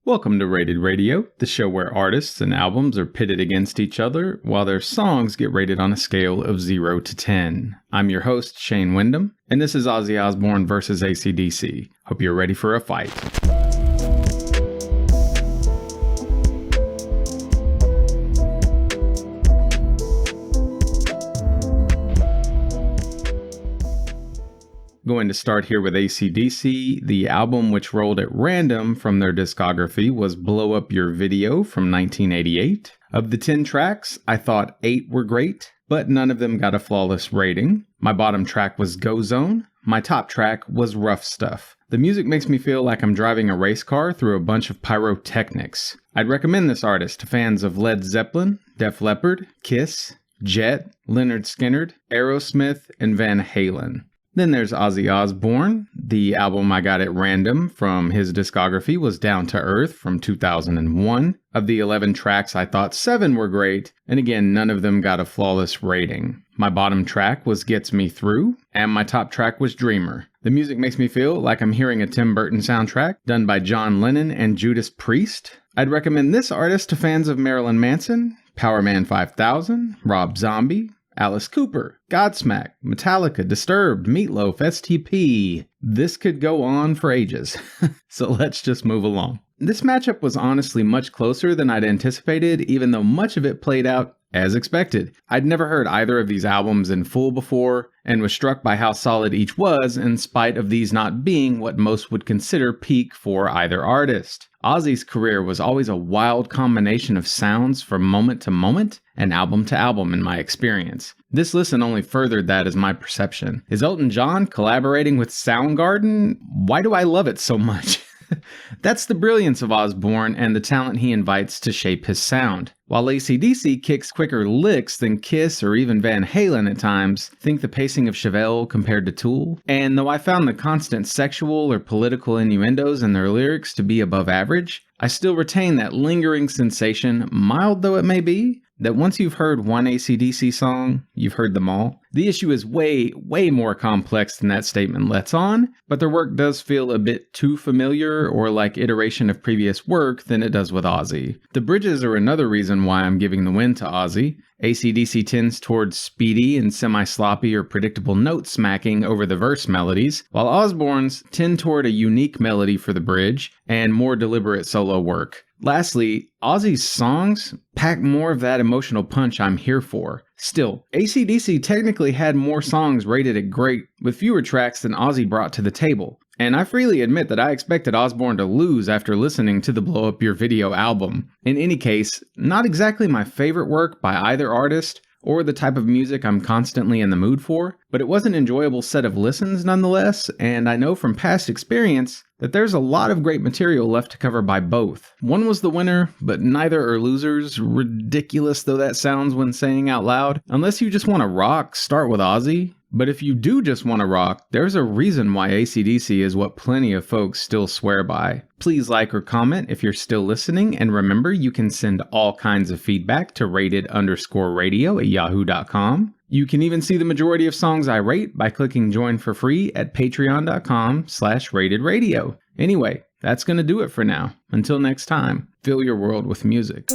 Welcome to Rated Radio, the show where artists and albums are pitted against each other while their songs get rated on a scale of 0 to 10. I'm your host, Shane Wyndham, and this is Ozzy Osbourne vs. AC/DC. Hope you're ready for a fight. Going to start here with AC/DC. The album which rolled at random from their discography was Blow Up Your Video from 1988. Of the 10 tracks, I thought 8 were great, but none of them got a flawless rating. My bottom track was Go Zone. My top track was Rough Stuff. The music makes me feel like I'm driving a race car through a bunch of pyrotechnics. I'd recommend this artist to fans of Led Zeppelin, Def Leppard, Kiss, Jet, Lynyrd Skynyrd, Aerosmith, and Van Halen. Then there's Ozzy Osbourne. The album I got at random from his discography was Down to Earth from 2001. Of the 11 tracks, I thought 7 were great, and again, none of them got a flawless rating. My bottom track was Gets Me Through, and my top track was Dreamer. The music makes me feel like I'm hearing a Tim Burton soundtrack done by John Lennon and Judas Priest. I'd recommend this artist to fans of Marilyn Manson, Powerman 5000, Rob Zombie, Alice Cooper, Godsmack, Metallica, Disturbed, Meatloaf, STP. This could go on for ages. So let's just move along. This matchup was honestly much closer than I'd anticipated, even though much of it played out as expected. I'd never heard either of these albums in full before, and was struck by how solid each was in spite of these not being what most would consider peak for either artist. Ozzy's career was always a wild combination of sounds from moment to moment and album to album in my experience. This listen only furthered that as my perception. Is Elton John collaborating with Soundgarden? Why do I love it so much? That's the brilliance of Osbourne and the talent he invites to shape his sound. While AC/DC kicks quicker licks than Kiss or even Van Halen at times, think the pacing of Chevelle compared to Tool. And though I found the constant sexual or political innuendos in their lyrics to be above average, I still retain that lingering sensation, mild though it may be, that once you've heard one AC/DC song, you've heard them all. The issue is way more complex than that statement lets on, but their work does feel a bit too familiar or like iteration of previous work than it does with Ozzy. The bridges are another reason why I'm giving the win to Ozzy. AC/DC tends towards speedy and semi-sloppy or predictable note smacking over the verse melodies, while Osbourne's tend toward a unique melody for the bridge and more deliberate solo work. Lastly, Ozzy's songs pack more of that emotional punch I'm here for. Still, AC/DC technically had more songs rated at great, with fewer tracks than Ozzy brought to the table. And I freely admit that I expected Osbourne to lose after listening to the Blow Up Your Video album. In any case, not exactly my favorite work by either artist, or the type of music I'm constantly in the mood for, but it was an enjoyable set of listens nonetheless, and I know from past experience that there's a lot of great material left to cover by both. One was the winner, but neither are losers, ridiculous though that sounds when saying out loud. Unless you just want to rock, start with Ozzy. But if you do just want to rock, there's a reason why AC/DC is what plenty of folks still swear by. Please like or comment if you're still listening, and remember you can send all kinds of feedback to rated_radio@yahoo.com. You can even see the majority of songs I rate by clicking join for free at patreon.com/ratedradio. Anyway, that's gonna do it for now. Until next time, fill your world with music.